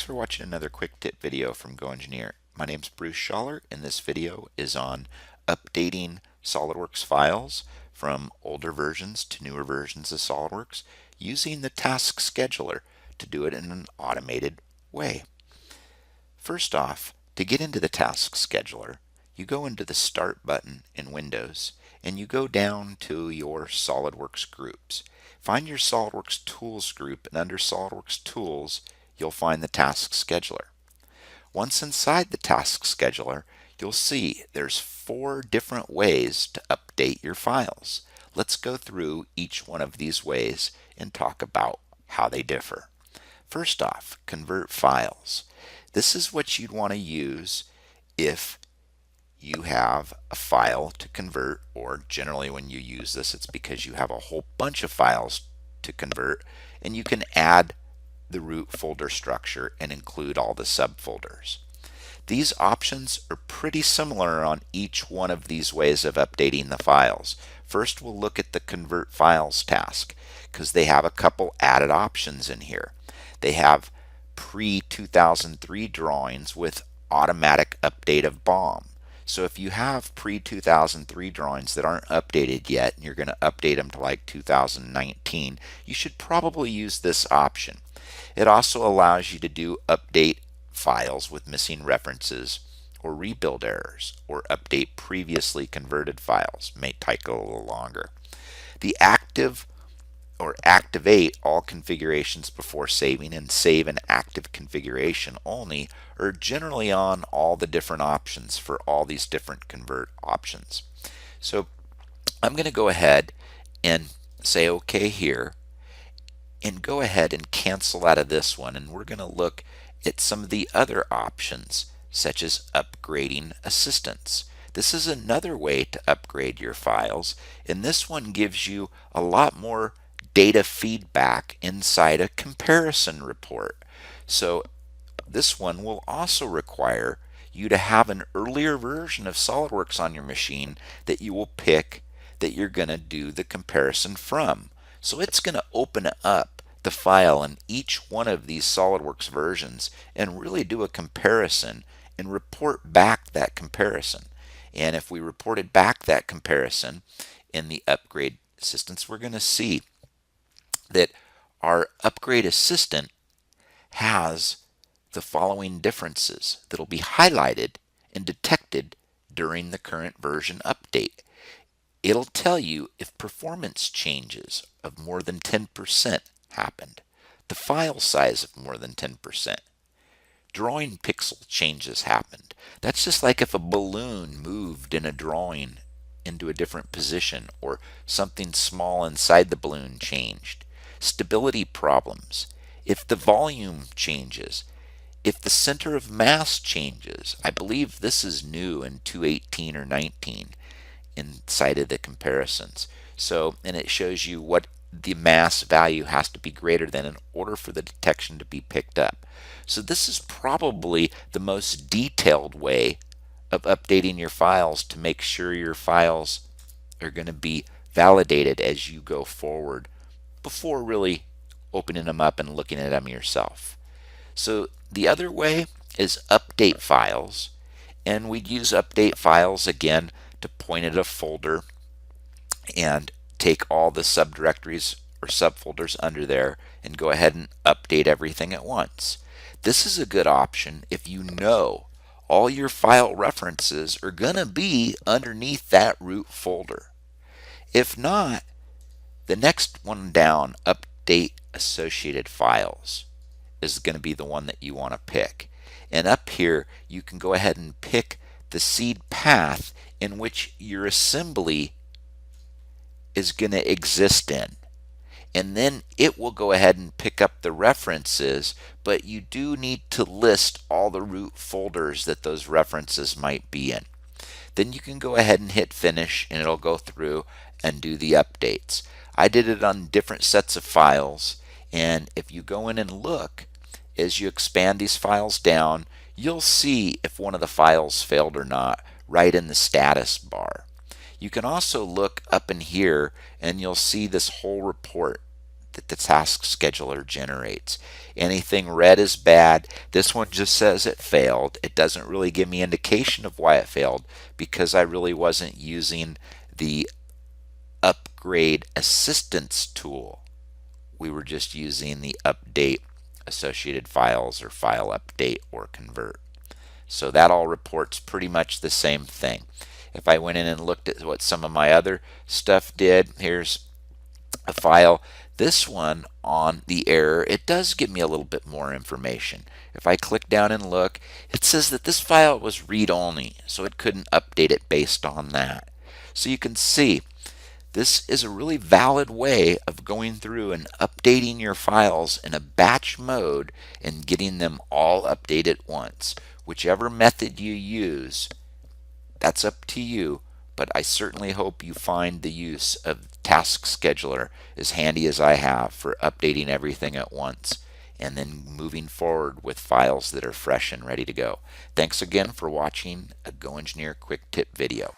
for watching another quick tip video from GoEngineer. My name is Bruce Shawler, and this video is on updating SOLIDWORKS files from older versions to newer versions of SOLIDWORKS using the Task Scheduler to do it in an automated way. First off, to get into the Task Scheduler, you go into the Start button in Windows and you go down to your SOLIDWORKS groups. Find your SOLIDWORKS Tools group, and under SOLIDWORKS Tools you'll find the Task Scheduler. Once inside the Task Scheduler, you'll see there's 4 different ways to update your files. Let's go through each one of these ways and talk about how they differ. First off, convert files. This is what you'd want to use if you have a file to convert, or generally when you use this it's because you have a whole bunch of files to convert, and you can add the root folder structure and include all the subfolders. These options are pretty similar on each one of these ways of updating the files. First, we'll look at the convert files task because they have a couple added options in here. They have pre-2003 drawings with automatic update of BOM. So if you have pre-2003 drawings that aren't updated yet and you're going to update them to like 2019, you should probably use this option. It also allows you to do update files with missing references or rebuild errors, or update previously converted files. May take a little longer. The active or activate all configurations before saving and save an active configuration only are generally on all the different options for all these different convert options. So I'm going to go ahead and say OK here and go ahead and cancel out of this one, and we're going to look at some of the other options such as upgrading assistance. This is another way to upgrade your files, and this one gives you a lot more data feedback inside a comparison report. So this one will also require you to have an earlier version of SOLIDWORKS on your machine that you will pick that you're going to do the comparison from. So it's going to open up the file in each one of these SOLIDWORKS versions and really do a comparison and report back that comparison. And if we reported back that comparison in the upgrade assistance, we're going to see that our upgrade assistant has the following differences that'll be highlighted and detected during the current version update. It'll tell you if performance changes of more than 10% happened, the file size of more than 10%, drawing pixel changes happened. That's just like if a balloon moved in a drawing into a different position, or something small inside the balloon changed. Stability problems, if the volume changes, if the center of mass changes. I believe this is new in 2.18 or 19 inside of the comparisons. So, and it shows you what the mass value has to be greater than in order for the detection to be picked up. So this is probably the most detailed way of updating your files to make sure your files are going to be validated as you go forward before really opening them up and looking at them yourself. So the other way is update files, and we'd use update files again to point at a folder and take all the subdirectories or subfolders under there and go ahead and update everything at once. This is a good option if you know all your file references are going to be underneath that root folder. If not, the next one down, update associated files, is going to be the one that you want to pick. And up here you can go ahead and pick the seed path in which your assembly is going to exist in, and then it will go ahead and pick up the references, but you do need to list all the root folders that those references might be in. Then you can go ahead and hit finish, and it'll go through and do the updates. I did it on different sets of files, and if you go in and look as you expand these files down, you'll see if one of the files failed or not right in the status bar. You can also look up in here and you'll see this whole report that the task scheduler generates. Anything red is bad. This one just says it failed. It doesn't really give me indication of why it failed because I really wasn't using the upgrade assistance tool. We were just using the update associated files or file update or convert. So that all reports pretty much the same thing. If I went in and looked at what some of my other stuff did, here's a file. This one on the error, it does give me a little bit more information. If I click down and look, it says that this file was read-only, so it couldn't update it based on that. So you can see this is a really valid way of going through and updating your files in a batch mode and getting them all updated at once. Whichever method you use, that's up to you, but I certainly hope you find the use of Task Scheduler as handy as I have for updating everything at once and then moving forward with files that are fresh and ready to go. Thanks again for watching a GoEngineer Quick Tip video.